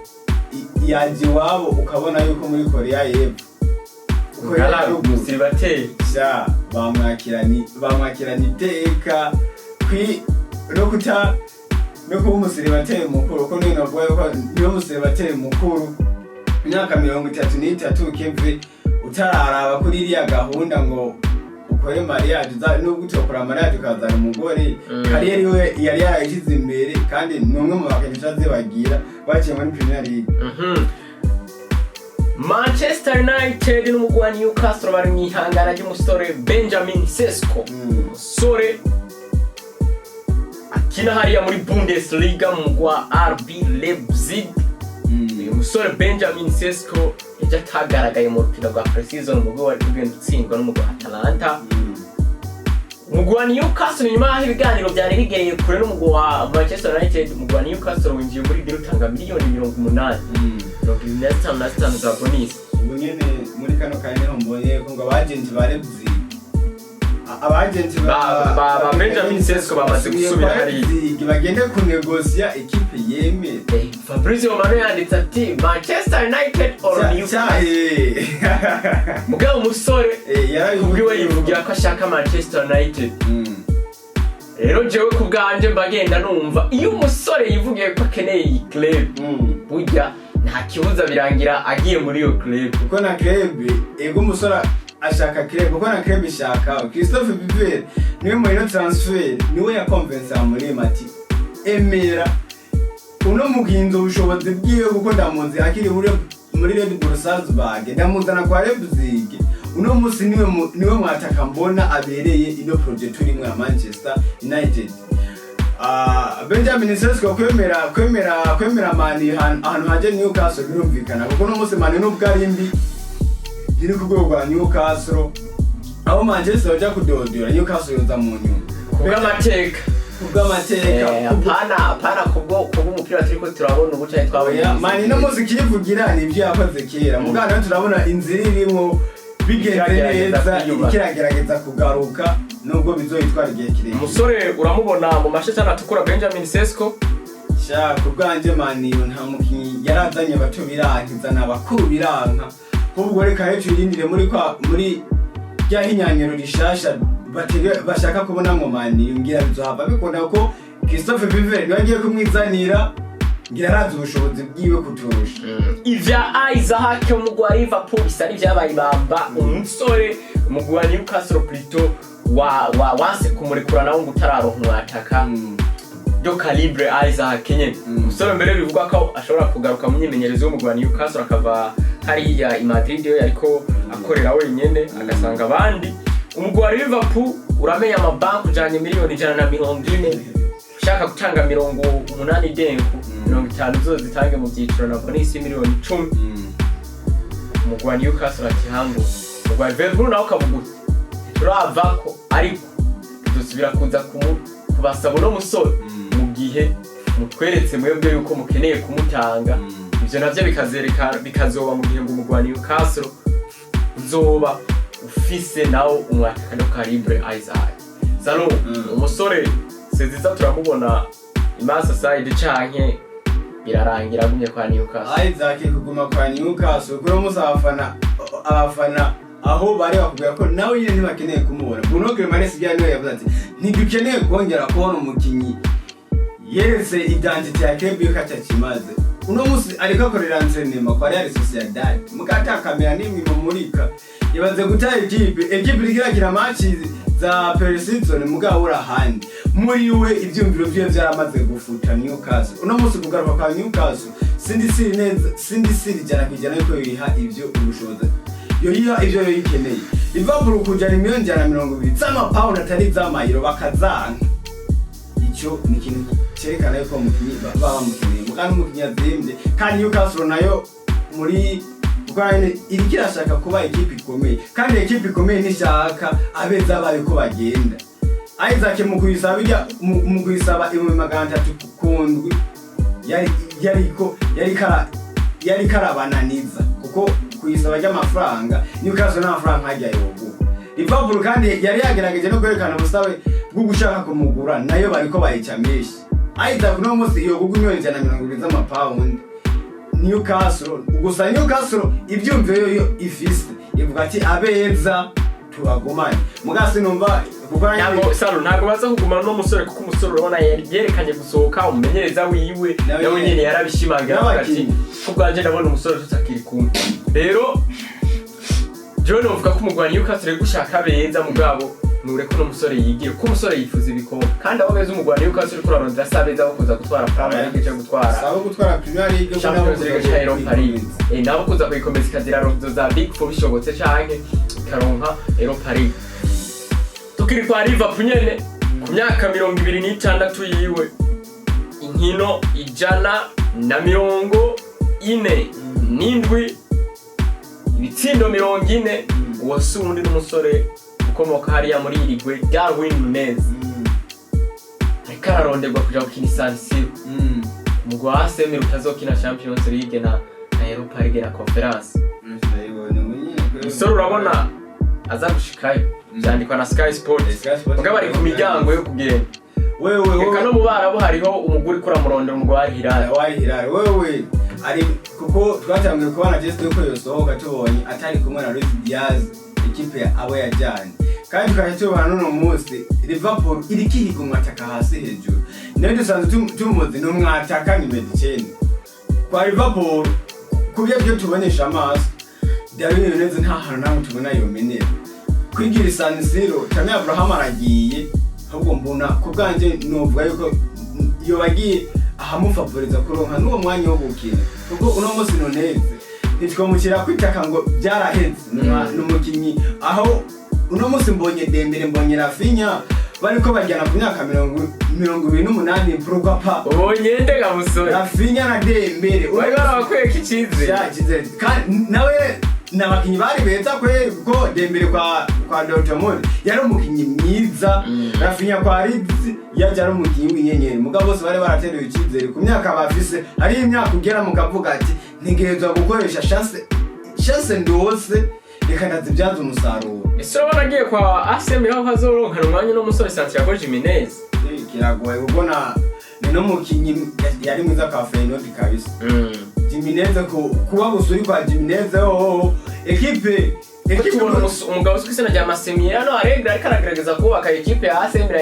Speaker 2: yaje wabo ukabona yuko muri Korea y'Epfo
Speaker 1: uko yari umusiribateri
Speaker 2: bamwakirana iteka no kuba umusiribateri mukuru uko niyo navuga yuko niyo umusiribateri mukuru imyaka 33 keve utararaba kuri iriya gahunda ngo ukore mariage nubwo utokora mariage ukazana umugore kariyeri we yari yarayishyize imbere kandi numwe mu bakinisha zibagira baciye muri Premier League.
Speaker 1: Manchester United n'umugwi wa Newcastle bari mwihangana ry'umusore Benjamin Sesko umusore akina hariya muri Bundesliga mu mugwi wa RB Leipzig. Uyu musore Benjamin Sesko yaje atagaragaye mu rukino rwa pre-season umugwi wari kugenda utsindwa n'umugwi wa Atalanta. Umugwi wa Newcastle nyuma y'aho ibiganiro byari bigereye kure n'umugwi wa Manchester United umugwi wa Newcastle winjiye muri deal utanga miliyoni 80 75 za bonus.
Speaker 2: Ubu nyene muri kano kanya mbonye ko ngo abagenti ba Leipzig abagenti
Speaker 1: ba Benjamin Sesko bamaze gusubira hari
Speaker 2: bagende kunegosia equipe yeme.
Speaker 1: Fabrizio Romano yanditse ati Manchester United or Newcastle. Mugabo umusore kubwiwe yivugira ko ashaka Manchester United. Rero jewe kubwanje mbagenda numva iyo umusore yivugiye ko akeneye iyi club burya nta kibuza birangira agiye muri iyo club
Speaker 2: kuko na club ego umusore ashaka club kuko na club ishaka Christophe Biver niwe muri transfer niwe ya convince muri mati emera uno muginzo ubushobozi bwiwe kuko ndamunzi akiri muri Red Bull Salzburg ndamuzana kwa Leipzig uno musi niwe mwataka mbona abereye ino project urimo ya Manchester United. Benjamin Sesko kwemera mani ahantu haje Newcastle birumvikana kuko no musi mani nubwo ari mbi iri ku rwego rwa Newcastle aho Manchester bajya kudodora Newcastle yoza mu nyuma kubw'amateka
Speaker 1: apana kubwo umupira turiko turabona ubucaye twabonye
Speaker 2: mani no muziki yivugira ni ibyo yakoze kera mugana turabona inzira irimo bigenze neza ikiragerageza kugaruka nubwo bizoyitwara igihe kirekire.
Speaker 1: Umusore uramubona mu mashati atukura Benjamin Sesko
Speaker 2: kubwanje mani nta mukinyi yarazanye bato birankiza n'abakuru biranka kubwo reka hecu irindire muri rya hinyanyero rishasha bashaka kubona mu mani ngira bizohava bikunda ko Christophe Biver yagiye kumwizanira ngira arazi ubushobozi bwiwe kuturusha.
Speaker 1: Ivya Isaac umugwi wa Liverpool bisari vyabaye bamba umusore umugwi wa Newcastle plutôt wase kumurekura nawo ngutararonka umwataka do calibre Isaac nyene umusore mbere bivuga ko ashobora kugaruka mu nyimenyerezo y'umugwi wa Newcastle akava hariya i Madrid yo yariko akorera wenyene agasanga abandi. Umugwi wa Liverpool uramenya amabanki ujanye miliyoni 140 ushaka gutanga 80 denku 50 zo zitange mu byiciro na bonus miliyoni 10. Umugwi wa Newcastle ati hangu umugwi wa Liverpool nawo kabuguti turavako ariko dusubira kuza kubasaba no musore mu gihe mutweretse mwebwe yuko mukeneye kumutanga ivyo navyo bikazoba mu gihe ngo umugwi wa Newcastle uzoba ufise nawo umwataka no calibre Isaac. Salo umusore seziza turamubona imasa side canke birarangira gumye kwa Newcastle.
Speaker 2: Isaac kuguma kwa Newcastle kuko abafana aho bari bakubwira ko nawe nyine ntibakeneye kumubona. Bruno Guimaraes byaniwe yavuze ati ntidukeneye kongera kubona umukinyi yeretse identity ya club y'akaca kimaze. Uno musi ariko akorera entraînement kwa Real Sociedad. Mukata kamera nimwe mumurika. Yabaze gutaya equipe igira kira match za pre-season mugabo urahandi. Muri we ibyumviro bye byaramaze gufuta Newcastle. Uno musi kugaruka kwa Newcastle sindi siri jana kujana yuko yiha ibyo ubushobozi. Yoyiha ibyo yikeneye. Liverpool kujana miliyoni 120 z'amapound atari z'amayero bakazanga. Icyo ni kintu cyerekana yuko umukinyi baba bamukeneye. Mugana umukinyi azimbe kandi Newcastle nayo muri Ukraine irikirashaka kuba equipe ikomeye kandi equipe ikomeye nishaka abeza bayo ko bagenda. Isaac mu kuyisaba 300 kundwi yari karabananiza kuko kuyisaba y'amafaranga Newcastle n'amafaranga hajya yogu. Liverpool kandi yari yagerageje no kwerekana ubusabe bwo gushaka kumugura nayo bariko bayicameshi. Isaac no musi yo gugunywe 120 z'amapound. Newcastle ibyumviro yo ifise ivuga ati abeza turagumanye mugase numva
Speaker 1: ntabwo baza kugumana no musore kuko umusore urabona yerekanye gusohoka umumenyereza wiwe nawe nyene yarabishimangira ati kubwaje ndabona umusore tutakiri kumwe. Rero John uvuga ko umugwa Newcastle gushaka abeza mugabo nureko no musore yigira ko umusore yifuza ibikombe kandi abo beza umugwa Newcastle kurarondera sabeza bakuza gutwara Premier League cyo gutwara
Speaker 2: Premier League
Speaker 1: Champions League cya Europa League nabo kuza kuyikomeza ikazira rondo za Big Four bishobotse canke karonka Europa League. Tukiri kwa Liverpool nyene ku myaka 26 yiwe inkino 147 ibitsindo 40 uwasundi n'umusore ukomoka hariya muri Irigwe Darwin Nunez ariko araronderwa kuja gukina San Siro umugwa Arsenal utazokina Champions League na Europa League na Conference. Umusore urabona aza gushikayo byandikwa na Sky Sports mugabo ari ku miryango yo kugenda wewe no mubara bo hariho umuguri kura murondera umugwa Hilal
Speaker 2: wewe ari kuko twatangiye kubana Jesse yuko yosohoka tubonye atari kumwe na Luis Diaz equipe abo yajyanye kandi tukahitubana none munsi Liverpool irikihiga umwataka hasi hejuru nayo dusanzwe tumuzi no mwataka ni Medicine kwa Liverpool kubye byo tubonesha amaso Darwin Nunez nta hantu namwe tubona yo menera kwigira San Siro cyane Abraham aragiye ahubwo mbona kubwanje novuga yuko iyo bagiye ahamufavoriza kuronka n'uwo mwanya wo gukina kuko uno munsi Nunez ntitwamukira kwitaka ngo byaraheze n'umukinyi aho uno munsi mbonye Dembele mbonye Rafinha bariko bajyana ku myaka 28 pourquoi pas
Speaker 1: ubonye ndega musore
Speaker 2: Rafinha na Dembele
Speaker 1: bari barabakweye kizize
Speaker 2: kandi nawe nabakinyi bari beza kwe kuko Dembele kwa Dortmund yari umukinyi mwiza Rafinha kwa Leeds yajya ari umukinyi w'inyenyeri mugabo bose bari barateruye ikizere ku myaka bafise hari imyaka ugera mukavuga ati ntegerezwa gukoresha chance ndose reka ndazibyaza umusaruro.
Speaker 1: Ese urabona agiye kwa Arsenal aho hazoronka umwanya no musore Santiago Jimenez
Speaker 2: kiragoye ubona ni no mukinyi yari mwiza kwa Feyenoord kabisa. Jimenez kuba gusuri kwa Jimenez equipe
Speaker 1: umugabo usukise na rya Masemiano aregra ariko aragerageza kubaka equipe ya Arsenal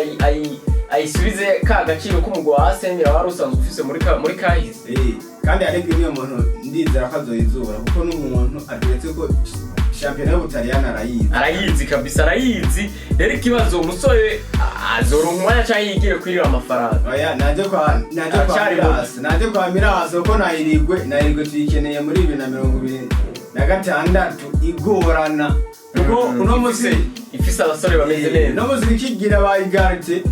Speaker 1: ayisubize ka gaciro k'umugwa wa Arsenal wari usanzwe ufise muri kahise
Speaker 2: kandi ariko niyo muntu ndizera ko azoyizura kuko n'umuntu aturetse ko championnat y'Ubutaliyani
Speaker 1: arayizi kabisa arayizi. Rero ikibazo umusore azoronka umwanya cyangwa yigire kwirira amafaranga
Speaker 2: oya naje kwa Miras uko nayirigwe tuyikeneye muri 2026 igorana kuko uno musi
Speaker 1: ifisa abasore bameze neza
Speaker 2: no musi kigira bayigarite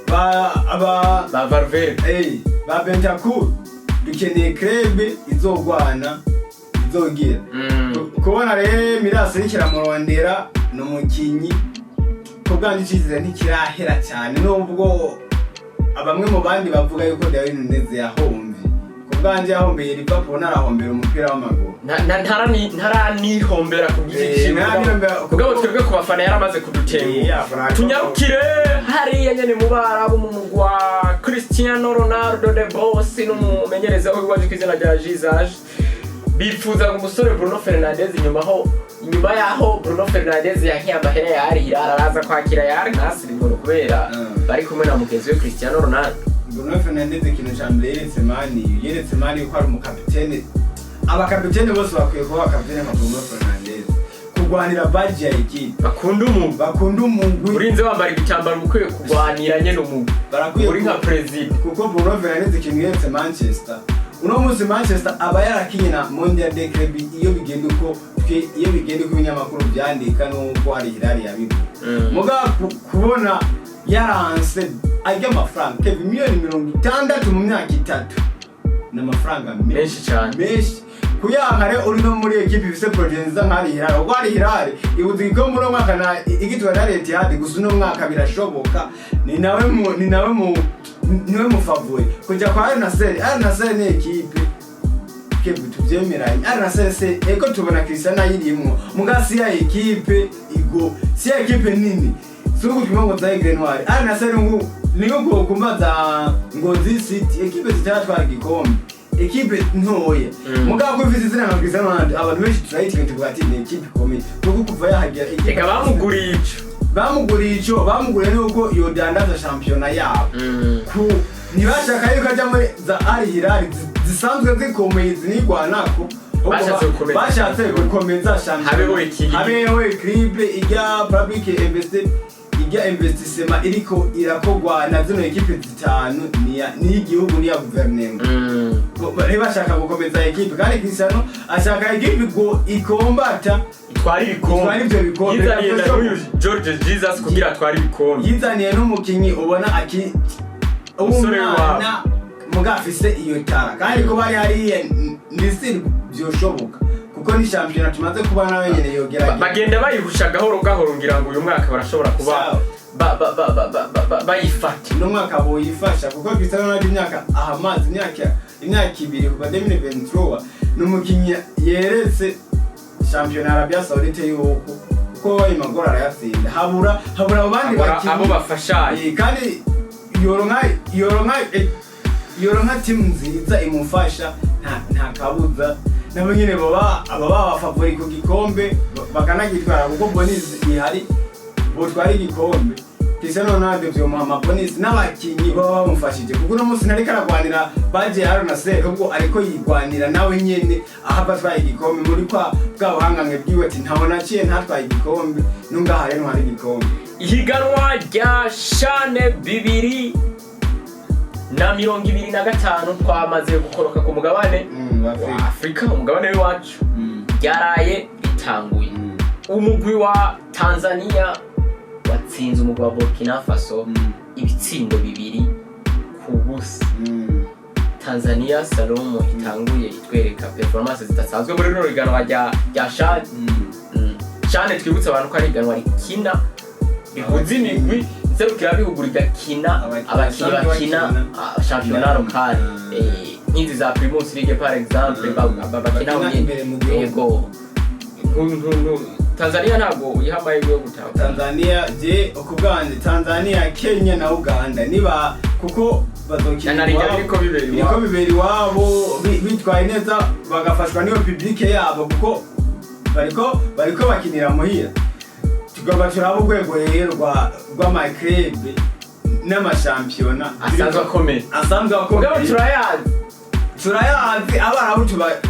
Speaker 2: ba
Speaker 1: Valverde
Speaker 2: ba Bentancur dukeneye club izogwana izogira kubona rero Miras ikiramurondera no mukinyi kubwanje cyizere ntikirahera cyane nubwo abamwe mu bandi bavuga yuko Darwin Nunez yahomvye kubwanje yahombeye Liverpool narahombera umupira w'amaguru
Speaker 1: ntaranihombera ku giti kimwe kubwo twebwe ku bafana yaramaze kudutenga tunyarukire hari hariya nyene mu Barabu mu mugwa Cristiano Ronaldo the boss n'umumenyereza w'iwaje kw'izina rya Jesus bifuza umusore Bruno Fernandes inyuma yaho Bruno Fernandes yahiye amahera ya Al Hilal araza kwakira ya Al Nassr ngo kubera bari kumwe na mugenzi we Cristiano Ronaldo.
Speaker 2: Bruno Fernandes ikintu ca mbere yeretse mani ko ari umukapitene. Abakapitene bose bakwiye kuba abakapitene nka Bruno Fernandes kugwanira badge ya equipe bakunda umugwi
Speaker 1: urinze wambara igitambaro mukwiye kugwanira nyene umugwi uri nka president
Speaker 2: kuko Bruno Fernandes ikintu yeretse Manchester uno munsi Manchester aba yarakinye na Mondial de Club iyo bigenda uko ibinyamakuru byandika n'uko Al Hilal yabivuga muga kubona yaranse ajya amafaranga Kevin miliyoni 60 mu myaka 3 n'amafaranga
Speaker 1: menshi cyane
Speaker 2: menshi kuyangare uri no muri equipe ifise project za Al Hilal ubwo Al Hilal ibuzi ko muri mwaka na igitwa na Etihad gusa no mwaka birashoboka ni nawe mu favori kujya kwa Al Nassr ni equipe Kevin tuvyemeranye Al Nassr se eko tubona Cristiano yirimwo mugasi ya equipe igo si equipe nini suko kimongo za Aigle Noir Al Nassr niyo kumbaza Ngozi City equipe zitatwara igikombe equipe ntoya mugabo kwifite izina nka Cristiano Ronaldo abantu benshi turayitike tuvuga ati ni equipe ikomeye kuko kuva yahagira equipe bamuguriye nuko yodandaza championnat yabo ku nibashaka yuko ajya muri za Al Hilal zisanzwe zikomeye zinigwanako bashatse gukomeza championnat habeho equipe ijya public investissement iriko irakogwa na zino equipe zitanu ni igihugu ni ya guverinoma bari bashaka gukomeza equipe kandi Cristiano ashaka equipe go ikombata
Speaker 1: itwari ibikombe yizaniye na George Jesus kugira atwari ibikombe
Speaker 2: yizaniye n'umukinyi ubona umusore wa mugafise iyo tara kandi ko bari hariye ndisi byoshoboka kuko ni championnat tumaze kuba nawe nyene yogera
Speaker 1: bagenda bayihusha gahoro ngira ngo uyu mwaka barashobora kuba bayifata
Speaker 2: no mwaka boyifasha kuko Cristiano Ronaldo imyaka ahamazi imyaka 2 kuva 2023 n'umukinyi yeretse championnat Arabia Saudite yuko kuko imagora arayatsinda habura abandi bakinyi
Speaker 1: abo bafashaye
Speaker 2: kandi yoronka team nziza imufasha nta kabuza nabo nyene baba favori ku gikombe bakanagitwara kuko bonus ihari botwara igikombe Cristiano Ronaldo byo mama bonus n'abakinyi baba bamufashije kuko no munsi nari karagwanira baje ya Al Nassr ubwo ariko yigwanira nawe nyene ahava twaye igikombe muri kwa bw'abahangange bwiwe ati ntabona ciye ntatwaye igikombe nungaha rero hari igikombe
Speaker 1: ihiganwa rya Shane 2025 twamaze gukoroka ku mugabane wa Afrika umugabane w'iwacu ryaraye ritanguye umugwi wa Tanzania watsinze umugwi wa Burkina Faso ibitsindo 2-0 Tanzania Salomo itanguye itwereka performance zidasanzwe muri rino riganwa rya Shane twibutsa abantu ko ari riganwa rikina bihuza imigwi serukira bihugu rigakina abakinyi bakina championnat local nk'izi za Primus League par exemple bakina yego Tanzania ntabwo yihamaye yo gutaha
Speaker 2: Tanzania je okubwanje Tanzania Kenya na Uganda niba kuko bazokina niko biberi wabo bitwaye neza bagafashwa niyo public yabo kuko bariko bakinira muhira tugomba turaba urwego rero rwa my club n'amashampiyona
Speaker 1: asanzwe akomeye
Speaker 2: turayazi abarabu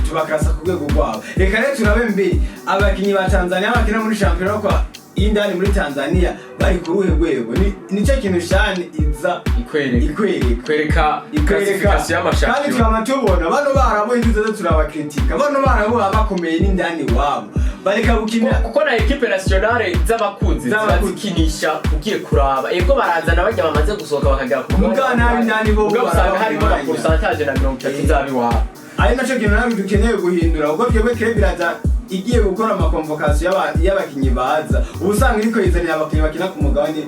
Speaker 2: tubakasa ku rwego rwabo reka rero turabe mbere abakinyi ba Tanzania bakina muri shampiyona kwa indani muri Tanzania bari ku ruhe rwego nicyo kintu Shane iza ikwereka
Speaker 1: classification y'amashampiyona
Speaker 2: kandi twamatubona bano barabu indizo turabakritika bano barabu abakomeye n'indani wabo bareka gukina
Speaker 1: kuko na equipe nationale z'abakunzi zazikinisha ugiye kuraba yego barazana bajya bamaze gusohoka bakagera ku
Speaker 2: mugana n'indani bo
Speaker 1: usanga hari na pourcentage na 30 zabi wabo
Speaker 2: ari naco kintu nawe dukeneye guhindura ubwo twebwe club iraza igiye gukora amakonvokasiyo y'abakinyi baza ubusanga iriko yizanira abakinyi bakina ku mugabane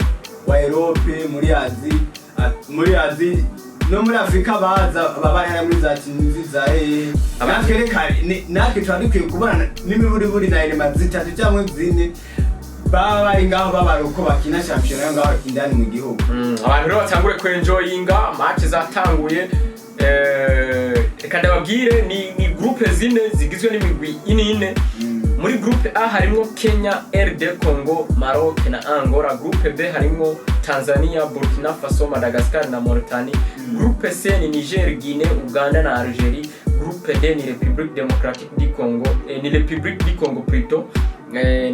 Speaker 2: wa Europe muri Azi no muri Afrika baza babaye hari muri za Tunisia natwe twari dukwiye kubana n'imiburi na elema zitatu cyangwa zine baba bari ngaho babara uko bakina shampiyona yo ngaho indani mu gihugu.
Speaker 1: Abantu rero batangure kwenjoyinga match zatanguye. Reka ndababwire ni groupe zine zigizwe n'imigwi ine. Muri groupe A harimo Kenya, RD Congo, Maroc na Angola. Groupe B harimo Tanzania, Burkina Faso, Madagascar na Mauritanie. Groupe C ni Niger, Guinée, Uganda na Algerie. Groupe D ni République démocratique du Congo, ni République du Congo plutôt,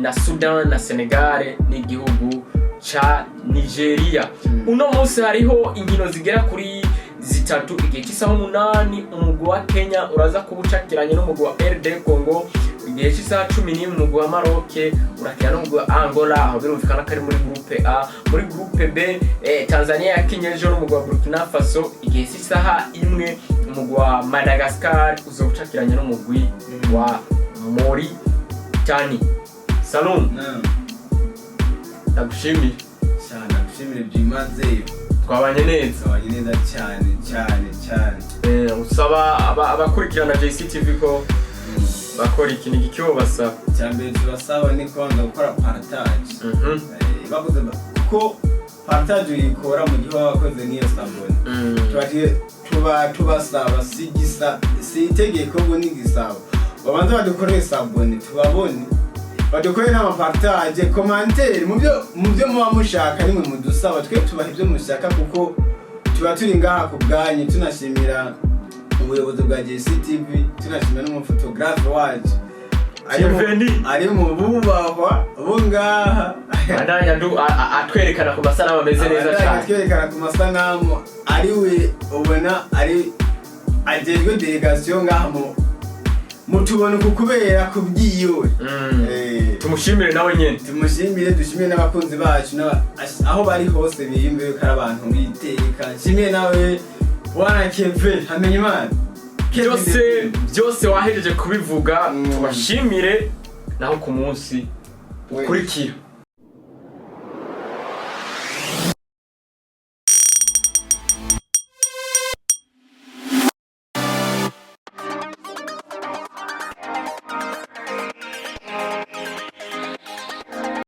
Speaker 1: na Sudan na Senegal n'igihugu cha Nigeria. Uno munsi hariho inkino zigera kuri zitatu. Igihe cy'isaha 8 umugwi wa Kenya uraza kubucakiranye n'umugwi wa RD Congo. Igihe cy'isaha 11 umugwi wa Maroc urakina n'umugwi wa Angola, aho birumvikana ko ari muri groupe A. Muri groupe B Tanzania yakinyeje n'umugwi wa Burkina Faso. Igihe cy'isaha 1 umugwi wa Madagascar uzobucakiranye n'umugwi wa Mauritanie. Salum, ndagushimira
Speaker 2: byimazeyo.
Speaker 1: Twabanye neza
Speaker 2: cyane.
Speaker 1: Usaba abakurikirana JCTV ko bakora ikintu gicyo basaba.
Speaker 2: Cyambere tubasaba ni kwanga gukora partage. Bavuze ko partage ikora mu gihe wakoze niyo sabone. Tubasaba si itegeko ngo nigisaba. Babanza badukoreye sabone tubabone. Badukoreye n'amapartage, commentaire mu byo muba mushaka nimwe mudusaba twe tubaha ibyo mushaka kuko tuba turi ngaha ku bwanyu. Tunashimira ubuyobozi bwa JCTV, tunashimira n'umufotografe wacu ari mu bubahwa bungaha
Speaker 1: atwerekana ku masanamu ameze neza cyane.
Speaker 2: Atwerekana ku masanamu ariwe ubona ari ajejwe delegation ngaha mutubona kubera kubyiwe.
Speaker 1: Tumushimire nawe nyene.
Speaker 2: Dushimire n'abakunzi bacu aho bari hose bihimbe ko ari abantu biteka. Nshimire nawe wana Kevin hamenye Imana.
Speaker 1: Byose wahejeje kubivuga. Tubashimire naho ku munsi ukurikira.